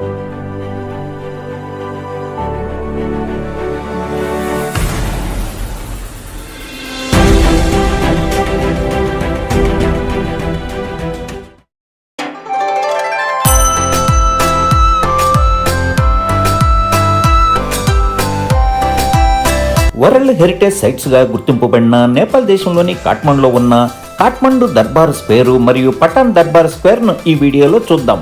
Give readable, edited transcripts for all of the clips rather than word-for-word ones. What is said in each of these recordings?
World heritage sites గా గుర్తింపబడిన నేపాల్ దేశంలోని కాఠ్మండులో ఉన్న కాఠ్మండు దర్బార్ స్క్వేర్ మరియు పటాన్ దర్బార్ స్క్వేర్ ను ఈ వీడియోలో చూద్దాం.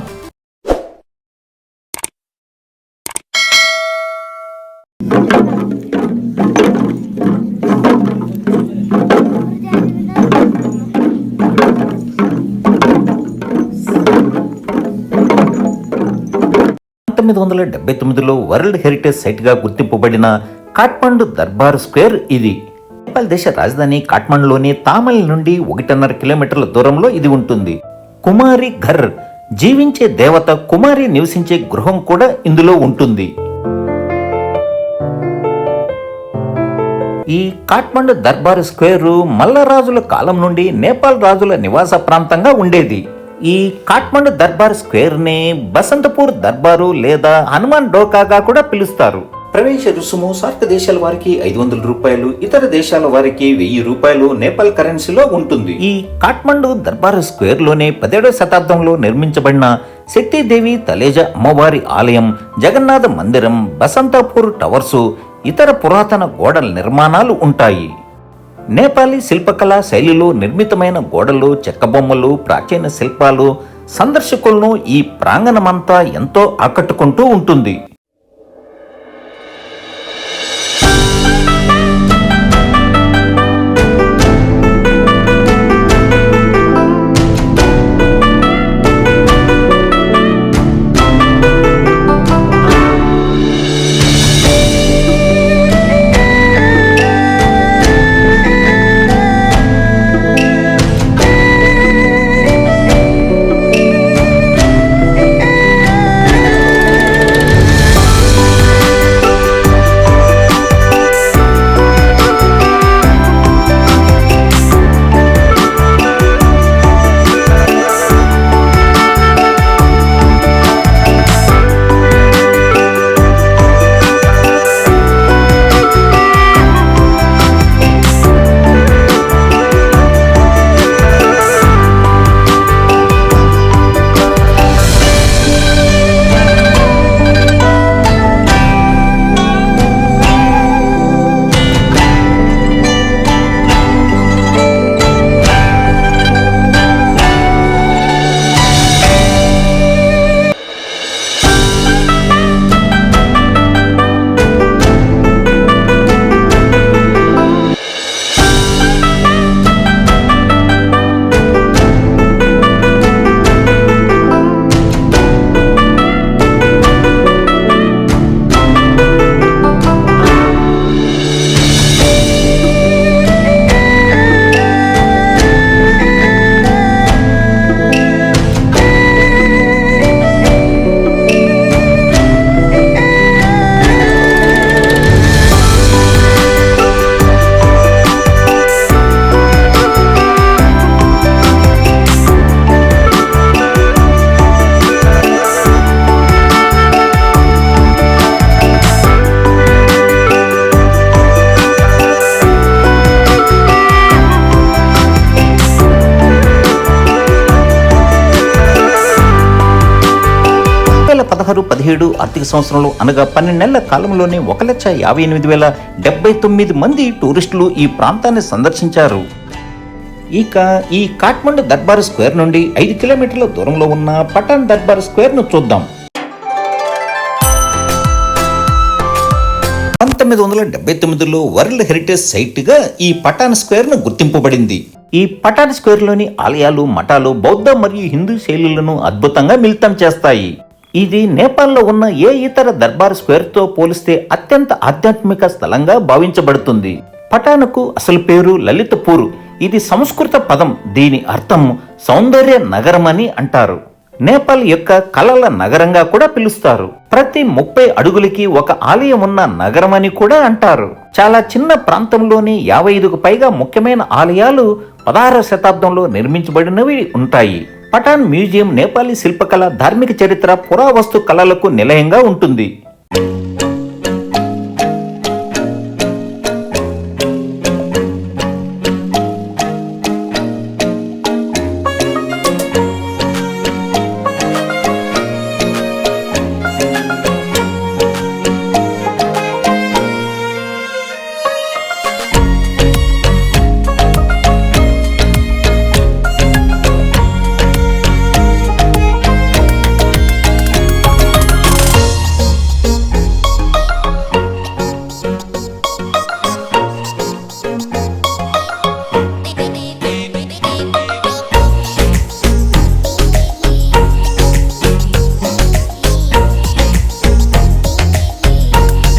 వరల్డ్ హెరిటేజ్ సైట్ గా గుర్తింపబడిన కాఠ్మండు దర్బార్ స్క్వేర్ ఇది. నేపాల్ దేశ రాజధాని కాఠ్మండులోని తామల్ నుండి 1.5 కిలోమీటర్ల దూరంలో ఇది ఉంటుంది. కుమారి ఘర్, జీవించే దేవత కుమారి నివసించే గృహం కూడా ఇందులో ఉంటుంది. ఈ కాఠ్మండు దర్బార్ స్క్వేర్ మల్లరాజుల కాలం నుండి నేపాల్ రాజుల నివాస ప్రాంతంగా ఉండేది. ఈ కాఠ్మండు దర్బార్ స్క్వేర్ ని బసంతపూర్ దర్బారు లేదా హనుమాన్ డోకాగా కూడా పిలుస్తారు. ప్రవేశ రుసుము సార్క్ దేశాల వారికి 500 రూపాయలు, ఇతర దేశాల వారికి 1000 రూపాయలు నేపాల్ కరెన్సీలో ఉంటుంది. ఈ కాఠ్మండు దర్బార్ స్క్వేర్ లోనే 17వ శతాబ్దంలో నిర్మించబడిన శక్తిదేవి తలేజ అమ్మవారి ఆలయం, జగన్నాథ మందిరం, బసంతపూర్ టవర్సు, ఇతర పురాతన గోడల నిర్మాణాలు ఉంటాయి. నేపాలీ శిల్పకళా శైలిలో నిర్మితమైన గోడలు, చెక్క బొమ్మలు, ప్రాచీన శిల్పాలు సందర్శకులను ఈ ప్రాంగణమంతా ఎంతో ఆకట్టుకుంటూ ఉంటుంది. ఆర్థిక సంవత్సరంలో అనగా 12 నెలల కాలంలోనే 1,58,079 మంది టూరిస్టులు ఈ ప్రాంతాన్ని సందర్శించారు. ఇక ఈ కాఠ్మండు దర్బార్ స్క్వేర్ నుండి 5 కిలోమీటర్ల దూరంలో ఉన్న పటాన్ దర్బార్ స్క్వేర్ ను చూద్దాం. 1979లో వరల్డ్ హెరిటేజ్ సైట్ గా ఈ పటాన్ స్క్వేర్ ను గుర్తింపబడింది. ఈ పటాన్ స్క్వేర్ లోని ఆలయాలు, మఠాలు బౌద్ధ మరియు హిందూ శైలులను అద్భుతంగా మిళితం చేస్తాయి. ఇది నేపాల్లో ఉన్న ఏ ఇతర దర్బార్ స్క్వేర్ తో పోలిస్తే అత్యంత ఆధ్యాత్మిక స్థలంగా భావించబడుతుంది. పటాన్కు అసలు పేరు లలితపూర్. ఇది సంస్కృత పదం. దీని అర్థం సౌందర్య నగరం అని అంటారు. నేపాల్ యొక్క కళల నగరంగా కూడా పిలుస్తారు. ప్రతి 30 అడుగులకి ఒక ఆలయం ఉన్న నగరం అని కూడా అంటారు. చాలా చిన్న ప్రాంతంలోని 55కు పైగా ముఖ్యమైన ఆలయాలు 16వ శతాబ్దంలో నిర్మించబడినవి ఉంటాయి. పటాన్ మ్యూజియం నేపాలీ శిల్పకళ, ధార్మిక చరిత్ర, పురావస్తు కళలకు నిలయంగా ఉంటుంది.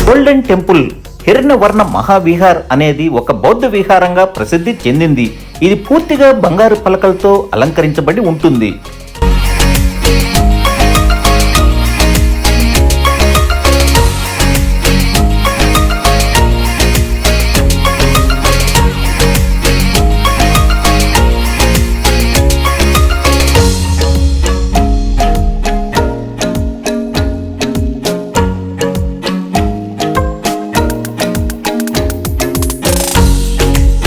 గోల్డెన్ టెంపుల్ హిరణ్యవర్ణ మహావిహార్ అనేది ఒక బౌద్ధ విహారంగా ప్రసిద్ధి చెందింది. ఇది పూర్తిగా బంగారు పలకలతో అలంకరించబడి ఉంటుంది.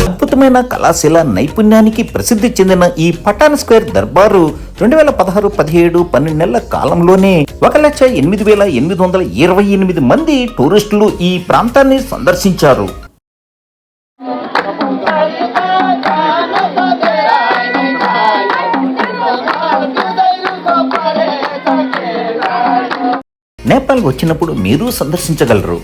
అద్భుతమైన కళాశీల నైపుణ్యానికి ప్రసిద్ధి చెందిన ఈ పటాన్ స్క్వేర్ దర్బారు 2016-17 12 నెలల కాలంలోనే 1,08,828 మంది టూరిస్టులు ఈ ప్రాంతాన్ని సందర్శించారు. నేపాల్ వచ్చినప్పుడు మీరు సందర్శించగలరు.